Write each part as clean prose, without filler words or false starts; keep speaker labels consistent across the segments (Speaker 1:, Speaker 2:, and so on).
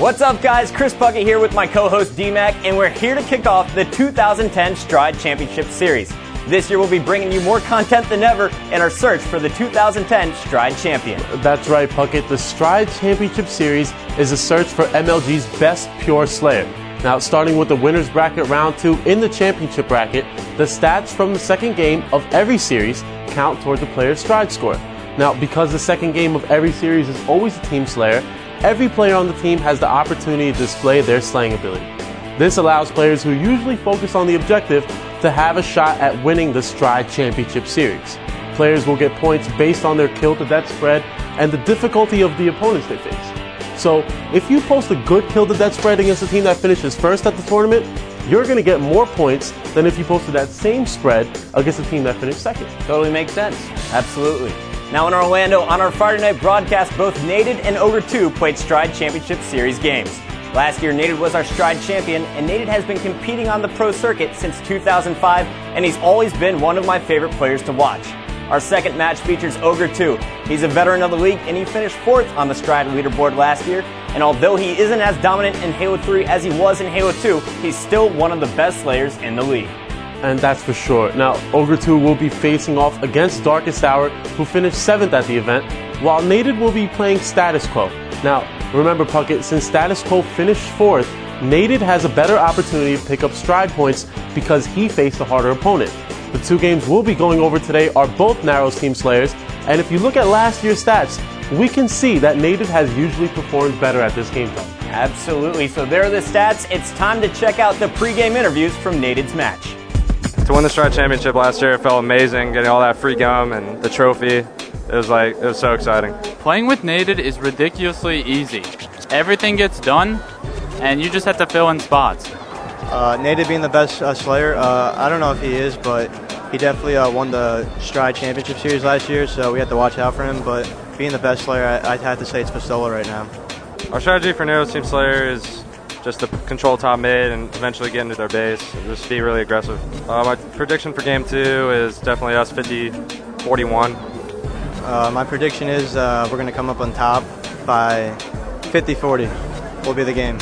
Speaker 1: What's up, guys? Chris Puckett here with my co-host D-Mac, and we're here to kick off the 2010 Stride Championship Series. This year we'll be bringing you more content than ever in our search for the 2010 Stride Champion.
Speaker 2: That's right, Puckett. The Stride Championship Series is a search for MLG's best pure Slayer. Now, starting with the winner's bracket round 2 in the championship bracket, the stats from the second game of every series count toward the player's Stride score. Now, because the second game of every series is always a team Slayer, every player on the team has the opportunity to display their slaying ability. This allows players who usually focus on the objective to have a shot at winning the Stride Championship Series. Players will get points based on their kill to death spread and the difficulty of the opponents they face. So, if you post a good kill to death spread against a team that finishes first at the tournament, you're going to get more points than if you posted that same spread against a team that finished second.
Speaker 1: Totally makes sense. Absolutely. Now in Orlando, on our Friday night broadcast, both Naded and Ogre 2 played Stride Championship Series games. Last year, Naded was our Stride champion, and Naded has been competing on the pro circuit since 2005, and he's always been one of my favorite players to watch. Our second match features Ogre 2. He's a veteran of the league, and he finished 4th on the Stride leaderboard last year, and although he isn't as dominant in Halo 3 as he was in Halo 2, he's still one of the best slayers in the league.
Speaker 2: And that's for sure. Now, Ogre 2 will be facing off against Darkest Hour, who finished 7th at the event, while Naded will be playing Status Quo. Now, remember, Puckett, since Status Quo finished 4th, Naded has a better opportunity to pick up Stride points because he faced a harder opponent. The two games we'll be going over today are both Narrows Team Slayers, and if you look at last year's stats, we can see that Naded has usually performed better at this game type.
Speaker 1: Absolutely. So there are the stats. It's time to check out the pregame interviews from Naded's match.
Speaker 3: To win the Stride Championship last year, it felt amazing, getting all that free gum and the trophy. It was so exciting.
Speaker 4: Playing with Naded is ridiculously easy. Everything gets done, and you just have to fill in spots.
Speaker 5: Naded being the best Slayer, I don't know if he is, but he definitely won the Stride Championship Series last year, so we have to watch out for him. But being the best Slayer, I'd have to say it's Pistola right now.
Speaker 3: Our strategy for Narrows Team Slayer is just to control top mid and eventually get into their base and just be really aggressive. My prediction for game 2 is definitely us 50-41.
Speaker 5: My prediction is we're going to come up on top by 50-40 will be the game.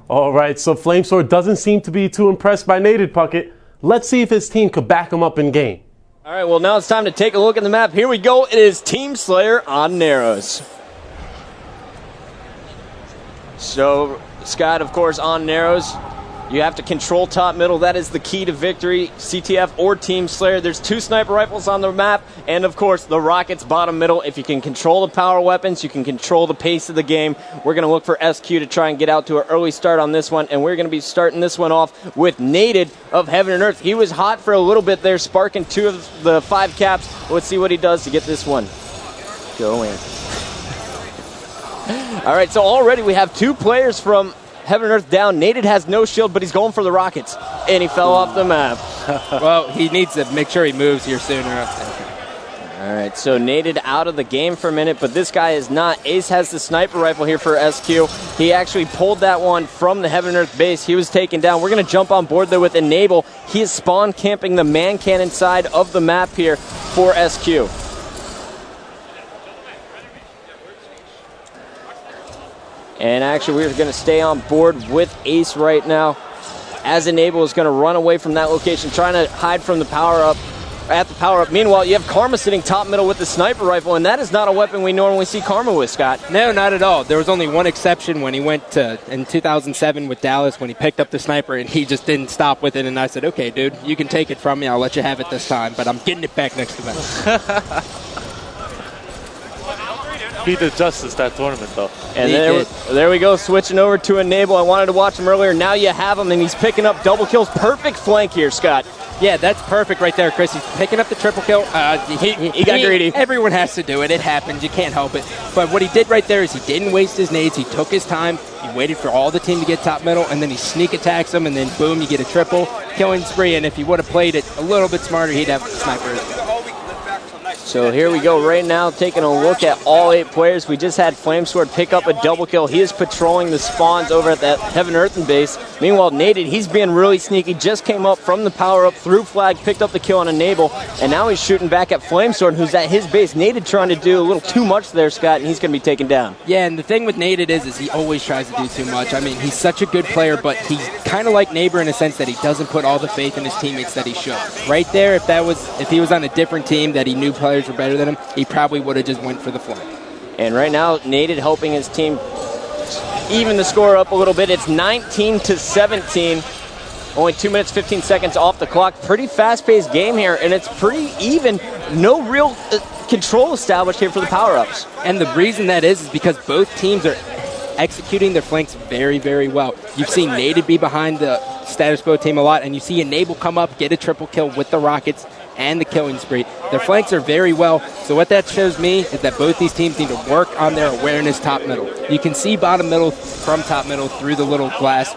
Speaker 2: All right, so Flamesword doesn't seem to be too impressed by Naded, Puckett. Let's see if his team could back him up in game.
Speaker 1: All right, well, now it's time to take a look at the map. Here we go. It is Team Slayer on Narrows. So, Scott, of course, on Narrows, you have to control top middle. That is the key to victory, CTF or Team Slayer. There's 2 sniper rifles on the map, and of course, the rockets bottom middle. If you can control the power weapons, you can control the pace of the game. We're going to look for SQ to try and get out to an early start on this one, and we're going to be starting this one off with Naded of Heaven and Earth. He was hot for a little bit there, sparking 2 of the 5 caps. Let's see what he does to get this one going. All right, so already we have 2 players from Heaven and Earth down. Naded has no shield, but he's going for the rockets, and he fell off the map.
Speaker 6: Well, he needs to make sure he moves here sooner.
Speaker 1: All right, so Naded out of the game for a minute, but this guy is not. Ace has the sniper rifle here for SQ. He actually pulled that one from the Heaven and Earth base. He was taken down. We're going to jump on board there with Enable. He is spawn camping the man cannon side of the map here for SQ. And actually, we're going to stay on board with Ace right now, as Enable is going to run away from that location, trying to hide from the power-up. At the power-up, meanwhile, you have Karma sitting top middle with the sniper rifle, and that is not a weapon we normally see Karma with, Scott.
Speaker 6: No, not at all. There was only one exception when he went to, in 2007 with Dallas, when he picked up the sniper, and he just didn't stop with it, and I said, okay, dude, you can take it from me. I'll let you have it this time, but I'm getting it back next event.
Speaker 7: He did justice that tournament, though.
Speaker 1: And there we go, switching over to Enable. I wanted to watch him earlier. Now you have him, and he's picking up double kills. Perfect flank here, Scott.
Speaker 6: Yeah, that's perfect right there, Chris. He's picking up the triple kill.
Speaker 1: He got greedy.
Speaker 6: Everyone has to do it. It happens. You can't help it. But what he did right there is he didn't waste his nades. He took his time. He waited for all the team to get top middle, and then he sneak attacks them, and then boom, you get a triple killing spree. And if he would have played it a little bit smarter, he'd have the sniper.
Speaker 1: So here we go right now, taking a look at all 8 players. We just had Flamesword pick up a double kill. He is patrolling the spawns over at that Heaven Earthen base. Meanwhile, Naded, he's being really sneaky. Just came up from the power-up, threw flag, picked up the kill on Enable, and now he's shooting back at Flamesword, who's at his base. Naded trying to do a little too much there, Scott, and he's going to be taken down.
Speaker 6: Yeah, and the thing with Naded is he always tries to do too much. I mean, he's such a good player, but he's kind of like Neighbor in a sense that he doesn't put all the faith in his teammates that he should. Right there, if he was on a different team that he knew players were better than him, he probably would have just went for the flank.
Speaker 1: And right now, Naded helping his team even the score up a little bit. It's 19-17. Only 2 minutes, 15 seconds off the clock. Pretty fast-paced game here, and it's pretty even. No real control established here for the power-ups.
Speaker 6: And the reason that is because both teams are executing their flanks very, very well. You've seen Naded be behind the status quo team a lot, and you see Enable come up, get a triple kill with the Rockets and the killing spree. Their flanks are very well, so what that shows me is that both these teams need to work on their awareness top middle. You can see bottom middle from top middle through the little glass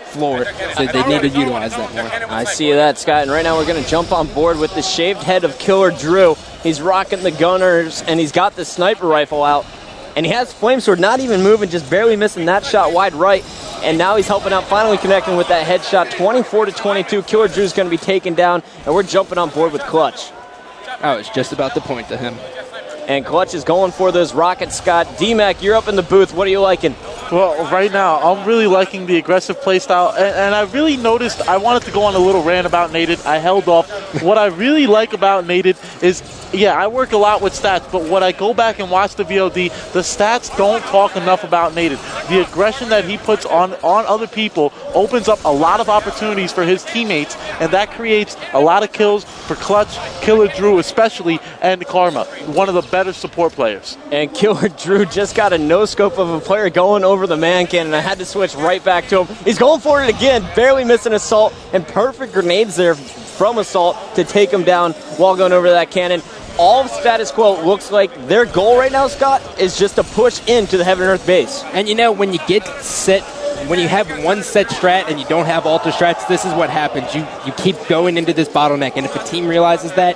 Speaker 6: floor, so they need to utilize that more.
Speaker 1: I see that, Scott, and right now we're going to jump on board with the shaved head of Killer Drew. He's rocking the gunners, and he's got the sniper rifle out, and he has Flamesword not even moving, just barely missing that shot wide right. And now he's helping out, finally connecting with that headshot. 24-22. Killer Drew's going to be taken down, and we're jumping on board with Clutch.
Speaker 6: I was just about to point to him.
Speaker 1: And Clutch is going for those rockets, Scott. D-Mac, you're up in the booth. What are you liking?
Speaker 7: Well, right now, I'm really liking the aggressive play style, and I really noticed I wanted to go on a little rant about Naded. I held off. What I really like about Naded is, yeah, I work a lot with stats, but when I go back and watch the VOD, the stats don't talk enough about Naded. The aggression that he puts on other people opens up a lot of opportunities for his teammates, and that creates a lot of kills for Clutch, Killer Drew especially, and Karma, one of the better support players.
Speaker 1: And Killer Drew just got a no-scope of a player going over the man cannon. I had to switch right back to him. He's going for it again, barely missing Assault, and perfect grenades there from Assault to take him down while going over that cannon. All of status quo looks like their goal right now, Scott, is just to push into the Heaven and Earth base.
Speaker 6: And you know, when you get set, when you have one set strat and you don't have alter strats, this is what happens. You keep going into this bottleneck, and if a team realizes that,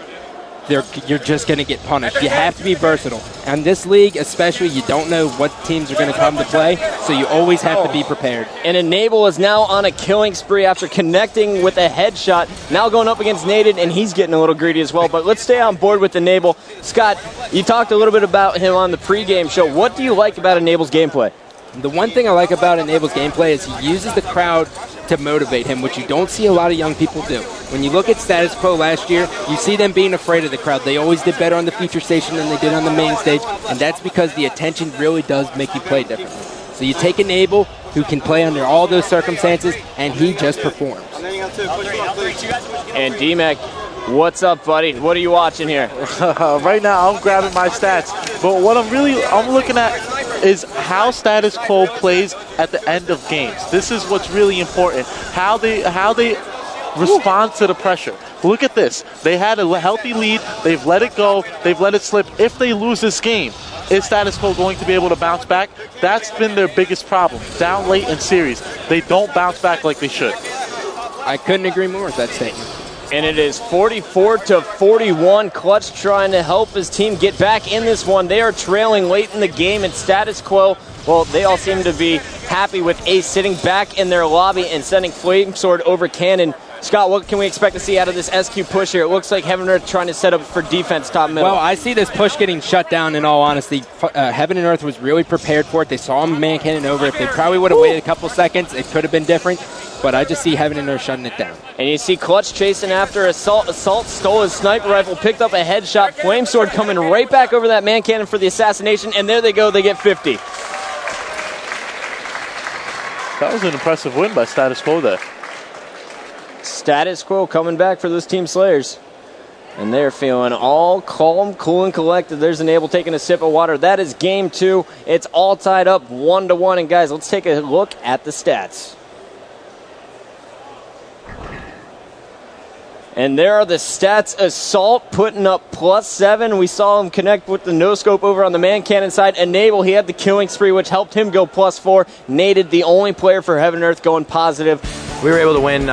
Speaker 6: you're just going to get punished. You have to be versatile. And this league, especially, you don't know what teams are going to come to play, so you always have to be prepared.
Speaker 1: And Enable is now on a killing spree after connecting with a headshot. Now going up against Naded, and he's getting a little greedy as well. But let's stay on board with Enable. Scott, you talked a little bit about him on the pregame show. What do you like about Enable's gameplay?
Speaker 6: The one thing I like about Enable's gameplay is he uses the crowd to motivate him, which you don't see a lot of young people do. When you look at Status Quo last year, you see them being afraid of the crowd. They always did better on the feature station than they did on the main stage, and that's because the attention really does make you play differently. So you take Enable, who can play under all those circumstances, and he just performs.
Speaker 1: And D-Mac, what's up, buddy? What are you watching here?
Speaker 7: Right now, I'm grabbing my stats, but what I'm looking at is how Status Quo plays at the end of games. This is what's really important. How they respond to the pressure. Look at this. They had a healthy lead. They've let it go. They've let it slip. If they lose this game, is Status Quo going to be able to bounce back? That's been their biggest problem. Down late in series, they don't bounce back like they should.
Speaker 6: I couldn't agree more with that statement.
Speaker 1: And it is 44-41. Clutch trying to help his team get back in this one. They are trailing late in the game, and Status Quo, well, they all seem to be happy with Ace sitting back in their lobby and sending Flamesword over Cannon. Scott, what can we expect to see out of this SQ push here? It looks like Heaven and Earth trying to set up for defense top middle.
Speaker 6: Well, I see this push getting shut down, in all honesty. Heaven and Earth was really prepared for it. They saw him man cannon over. If they probably would have waited a couple seconds, it could have been different. But I just see Heaven and Earth shutting it down.
Speaker 1: And you see Clutch chasing after Assault. Assault stole his sniper rifle, picked up a headshot. Flamesword coming right back over that man cannon for the assassination, and there they go. They get 50.
Speaker 7: That was an impressive win by Status Quo there.
Speaker 1: Status Quo coming back for those Team Slayers. And they're feeling all calm, cool, and collected. There's Enable taking a sip of water. That is game 2. It's all tied up 1-1. And guys, let's take a look at the stats. And there are the stats. Assault putting up +7. We saw him connect with the no-scope over on the man cannon side. Enable, he had the killing spree, which helped him go +4. Naded, the only player for Heaven and Earth, going positive.
Speaker 5: We were able to win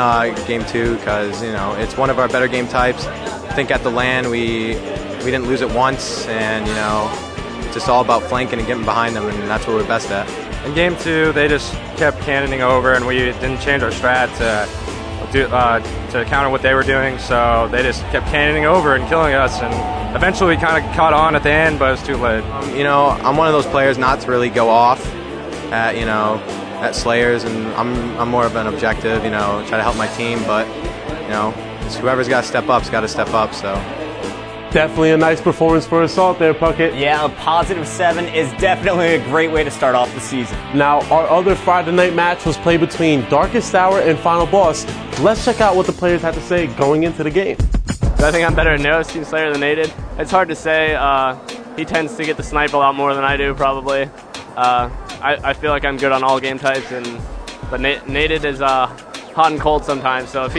Speaker 5: game 2 because, you know, it's one of our better game types. I think at the LAN we
Speaker 8: we didn't lose it once, and it's just all about flanking and getting behind them, and that's what we're best at.
Speaker 3: In game 2, they just kept cannoning over, and we didn't change our strat to counter what they were doing, so they just kept cannoning over and killing us, and eventually we kind of caught on at the end, but it was too late.
Speaker 8: I'm one of those players not to really go off at Slayers, and I'm more of an objective, try to help my team, but it's whoever's got to step up's got to step up. So
Speaker 2: definitely a nice performance for Assault there, Puckett.
Speaker 1: Yeah, a +7 is definitely a great way to start off the season.
Speaker 2: Now, our other Friday night match was played between Darkest Hour and Final Boss. Let's check out what the players had to say going into the game.
Speaker 9: I think I'm better at Nero's Team Slayer than Naded. It's hard to say. He tends to get the snipe a lot more than I do, probably. I feel like I'm good on all game types, but Naded is hot and cold sometimes. So if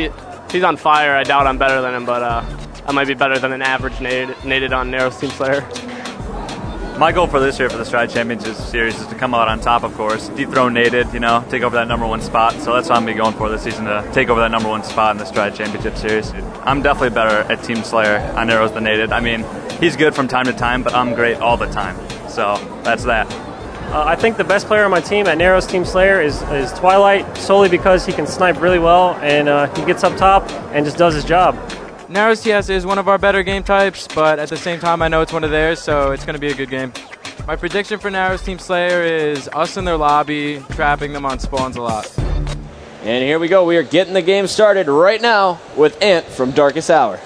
Speaker 9: he's on fire, I doubt I'm better than him, but I might be better than an average Naded on Nero's Team Slayer.
Speaker 10: My goal for this year for the Stride Championship Series is to come out on top, of course. Dethrone Naded, take over that #1 spot. So that's what I'm going to be going for this season, to take over that #1 spot in the Stride Championship Series. I'm definitely better at Team Slayer on Nero's than Naded. I mean, he's good from time to time, but I'm great all the time. So that's that.
Speaker 11: I think the best player on my team at Nero's Team Slayer is Twilight, solely because he can snipe really well, and he gets up top and just does his job.
Speaker 12: Nero's TS is one of our better game types, but at the same time I know it's one of theirs, so it's going to be a good game. My prediction for Nero's Team Slayer is us in their lobby, trapping them on spawns a lot.
Speaker 1: And here we go. We are getting the game started right now with Ant from Darkest Hour.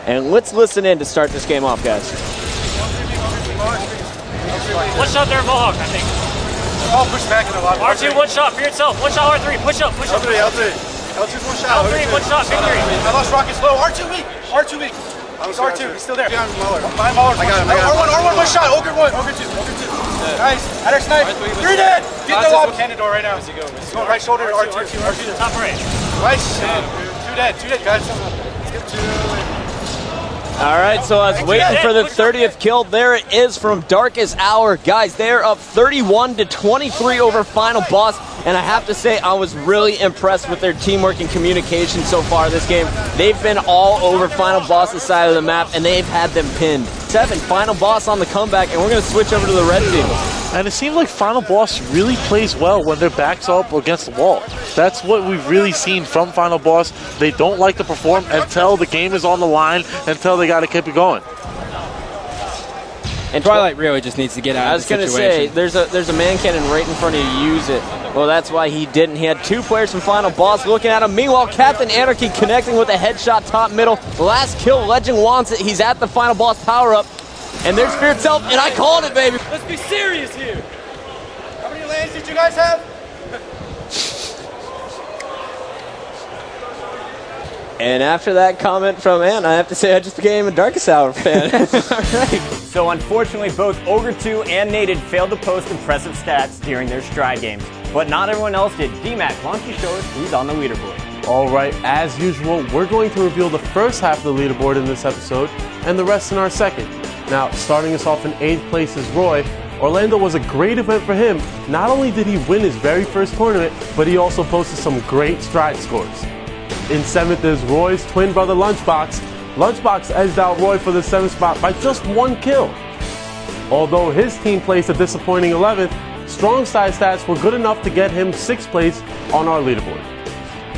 Speaker 1: And let's listen in to start this game off, guys.
Speaker 13: One shot there, Mohawk, I think.
Speaker 14: All push back in the lobby.
Speaker 13: R2, one shot for yourself. One shot, R3. Push up, push up.
Speaker 14: L3. L2's one shot.
Speaker 13: L3, one shot, victory.
Speaker 14: I lost Rocket's low. R2 weak. R2 weak. He's R2. He's still there. Behind Muller. I got him. R1, one shot. Ogre 1. Ogre 2. Nice. At our snipe. 3 dead. Get the lobby. Cannon door right now. He's going right shoulder to R2. R2
Speaker 13: top right.
Speaker 14: Nice. 2 dead. 2 dead, guys. Let's get to
Speaker 1: All right, so I was waiting for the 30th kill. There it is from Darkest Hour. Guys, they're up 31-23 over Final Boss, and I have to say I was really impressed with their teamwork and communication so far this game. They've been all over Final Boss's side of the map, and they've had them pinned. 7, Final Boss on the comeback, and we're going to switch over to the red team.
Speaker 7: And it seems like Final Boss really plays well when their backs are up against the wall. That's what we've really seen from Final Boss. They don't like to perform until the game is on the line, until they got to keep it going.
Speaker 6: And Twilight really just needs to get out of the situation.
Speaker 1: I was going to say, there's a man cannon right in front of you. Use it. Well, that's why he didn't. He had 2 players from Final Boss looking at him. Meanwhile, Captain Anarchy connecting with a headshot top middle. Last kill, Legend wants it. He's at the Final Boss power-up. And there's Fear itself, and I called it, baby.
Speaker 13: Let's be serious here.
Speaker 14: How many lanes did you guys have?
Speaker 1: And after that comment from Ant, I have to say I just became a Darkest Hour fan.
Speaker 15: All right. So unfortunately, both Ogre 2 and Naded failed to post impressive stats during their Stride games. But not everyone else did. D-Mac, why don't you show us who's on the leaderboard?
Speaker 2: All right, as usual, we're going to reveal the first half of the leaderboard in this episode and the rest in our second. Now, starting us off in 8th place is Roy. Orlando was a great event for him. Not only did he win his very first tournament, but he also posted some great Stride scores. In 7th is Roy's twin brother Lunchbox. Lunchbox edged out Roy for the 7th spot by just 1 kill. Although his team placed a disappointing 11th, strong side stats were good enough to get him 6th place on our leaderboard.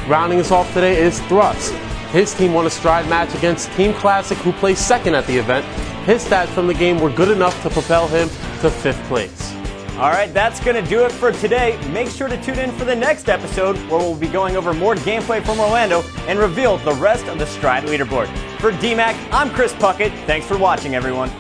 Speaker 2: Rounding us off today is Thrust. His team won a Stride match against Team Classic, who placed 2nd at the event. His stats from the game were good enough to propel him to 5th place.
Speaker 15: All right, that's going to do it for today. Make sure to tune in for the next episode where we'll be going over more gameplay from Orlando and reveal the rest of the Stride leaderboard. For DMAC, I'm Chris Puckett. Thanks for watching, everyone.